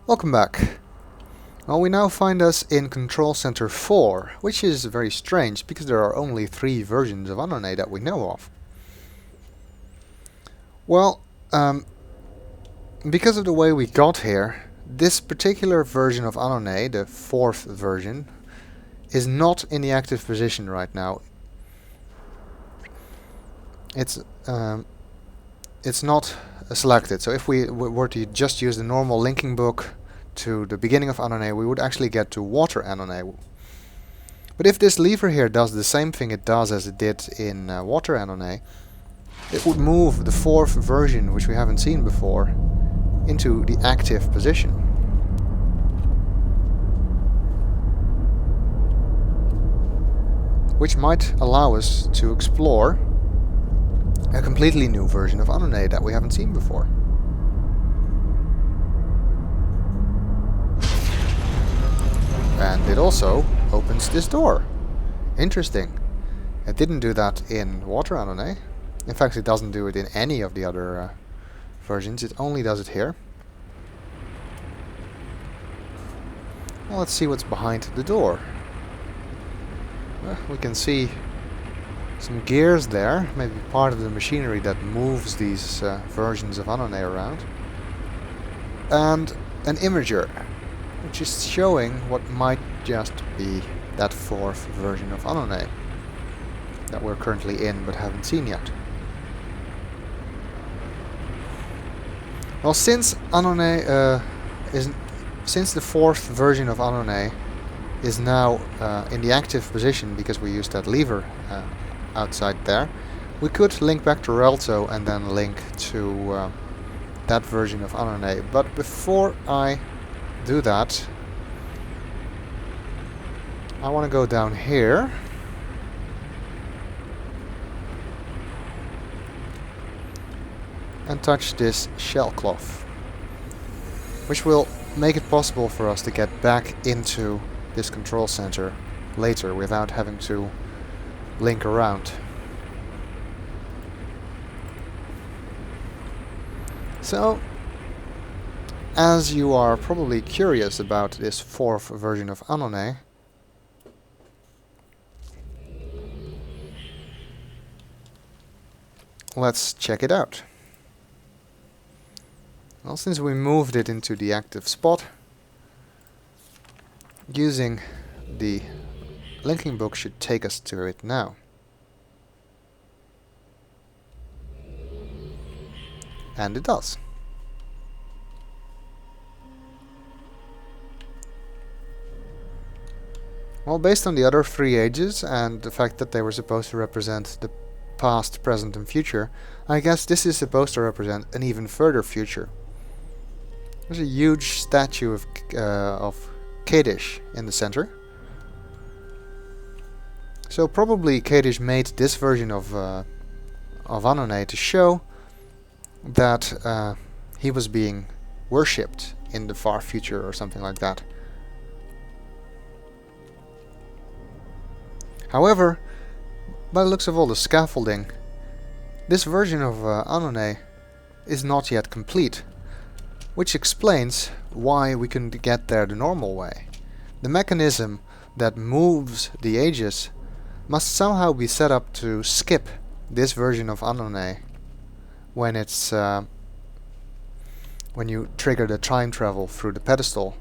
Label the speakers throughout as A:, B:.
A: Welcome back. Well, we now find us in Control Center 4, which is very strange because there are only 3 versions of Ahnonay that we know of. Well, because of the way we got here, this particular version of Ahnonay, the 4th version, is not in the active position right now. It's not selected. So if we were to just use the normal linking book to the beginning of Ahnonay, we would actually get to Water Ahnonay. But if this lever here does the same thing it does as it did in Water Ahnonay, it would move the 4th version, which we haven't seen before, into the active position. Which might allow us to explore a completely new version of Ahnonay that we haven't seen before. And it also opens this door. Interesting. It didn't do that in Water Ahnonay. In fact, it doesn't do it in any of the other versions. It only does it here. Well, let's see what's behind the door. We can see some gears there, maybe part of the machinery that moves these versions of Ahnonay around. And an imager, which is showing what might just be that 4th version of Ahnonay that we're currently in but haven't seen yet. Well, since Ahnonay since the 4th version of Ahnonay is now in the active position because we used that lever outside there, we could link back to Relto and then link to that version of Ahnonay. But before I do that, I want to go down here and touch this shell cloth, which will make it possible for us to get back into this control center later without having to link around. So, as you are probably curious about this 4th version of Ahnonay, let's check it out. Well, since we moved it into the active spot, using the linking book should take us to it now. And it does. Well, based on the other 3 ages and the fact that they were supposed to represent the past, present and future, I guess this is supposed to represent an even further future. There's a huge statue of Kadesh in the center. So probably Kadesh made this version of Ahnonay to show that he was being worshipped in the far future or something like that. However, by the looks of all the scaffolding, this version of Ahnonay is not yet complete, which explains why we couldn't get there the normal way. The mechanism that moves the ages must somehow be set up to skip this version of Ahnonay when it's when you trigger the time travel through the pedestal.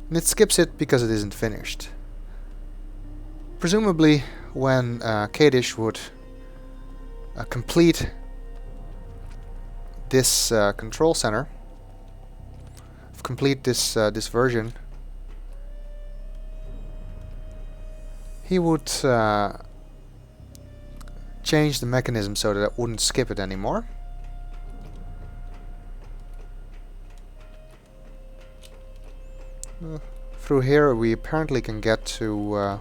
A: And it skips it because it isn't finished. Presumably when Kadesh would complete this control center, complete this this version, he would change the mechanism so that it wouldn't skip it anymore. Through here we apparently can get to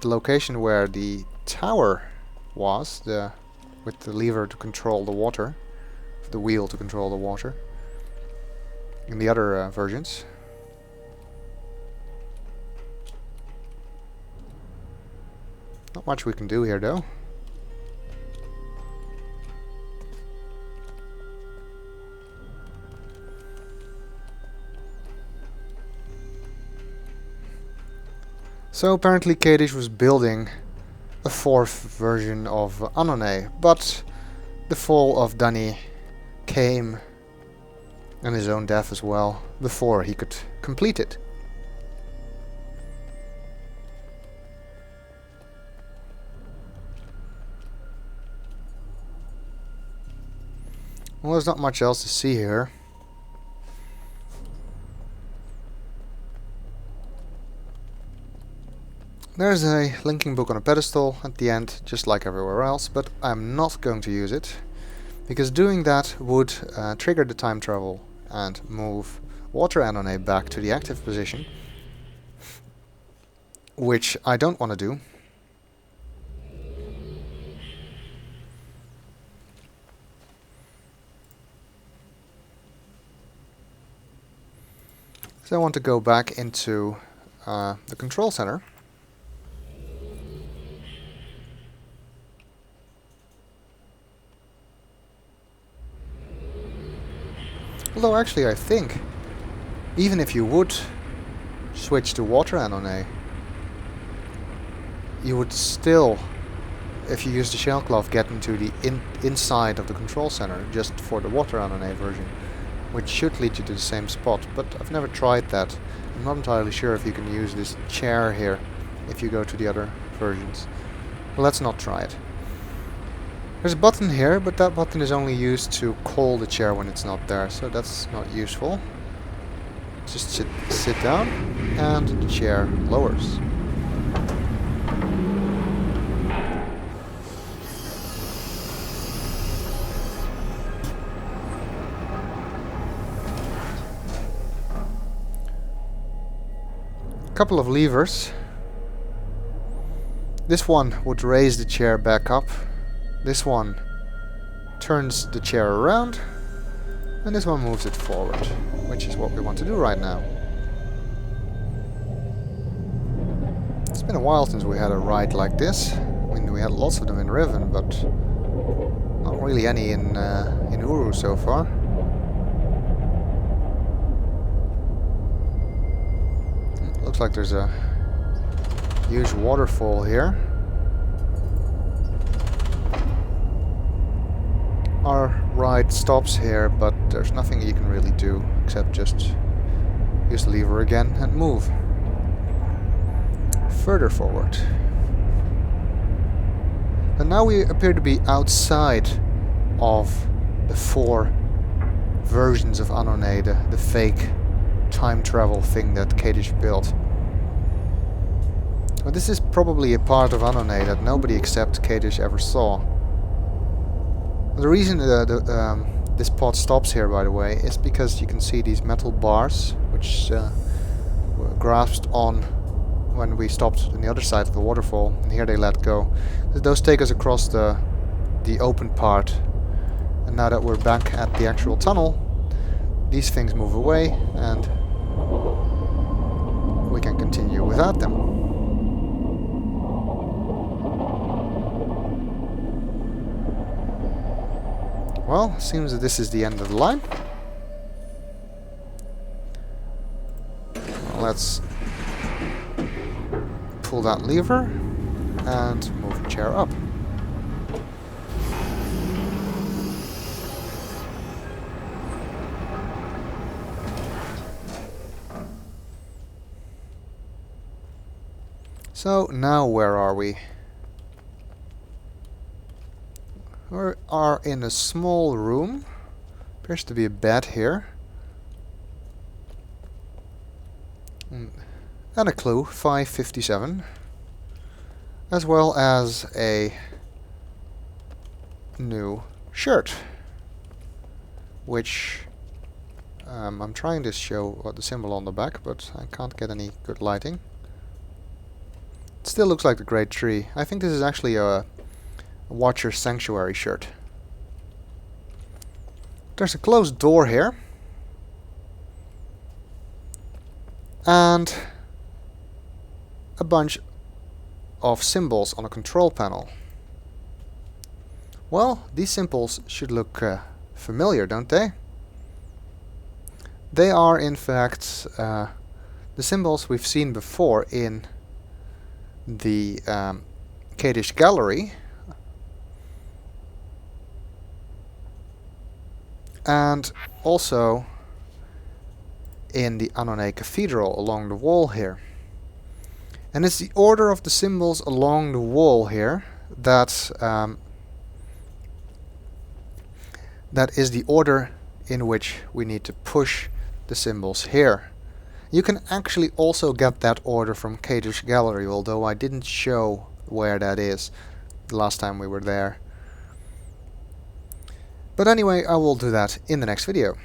A: the location where the tower was, with the lever to control the water, the wheel to control the water, in the other versions. Not much we can do here though. So apparently Kadesh was building a fourth version of Ahnonay, but the fall of Dani came, and his own death as well, before he could complete it. Well, there's not much else to see here. There's a linking book on a pedestal at the end, just like everywhere else, but I'm not going to use it, because doing that would trigger the time travel and move Water Ahnonay back to the active position, which I don't want to do. So I want to go back into the control center. Although actually I think, even if you would switch to Water Ahnonay, you would still, if you use the shell cloth, get into the inside of the control center just for the Water Ahnonay version, which should lead you to the same spot, but I've never tried that. I'm not entirely sure if you can use this chair here if you go to the other versions. Well, let's not try it. There's a button here, but that button is only used to call the chair when it's not there, so that's not useful. Just sit down, and the chair lowers. Couple of levers. This one would raise the chair back up. This one turns the chair around, and this one moves it forward, which is what we want to do right now. It's been a while since we had a ride like this. I mean, we had lots of them in Riven, but not really any in Uru so far. Looks like there's a huge waterfall here. Our ride stops here, but there's nothing you can really do except just use the lever again and move further forward. And now we appear to be outside of the 4 versions of Ahnonay, the fake time travel thing that Kadesh built. But this is probably a part of Ahnonay that nobody except Kadesh ever saw. The reason this pod stops here, by the way, is because you can see these metal bars, which were grasped on when we stopped on the other side of the waterfall, and here they let go. Those take us across the open part, and now that we're back at the actual tunnel, these things move away, and we can continue without them. Well, seems that this is the end of the line. Let's pull that lever and move the chair up. So now where are we? We are in a small room. Appears to be a bed here. And a clue, 557. As well as a new shirt. Which I'm trying to show what the symbol on the back, but I can't get any good lighting. It still looks like the Great Tree. I think this is actually a Watcher Sanctuary shirt. There's a closed door here. And a bunch of symbols on a control panel. Well, these symbols should look familiar, don't they? They are in fact the symbols we've seen before in the Kadesh gallery, and also in the Ahnonay cathedral along the wall here. And it's the order of the symbols along the wall here that that is the order in which we need to push the symbols here. You can actually also get that order from Kadesh Gallery, although I didn't show where that is the last time we were there. But anyway, I will do that in the next video.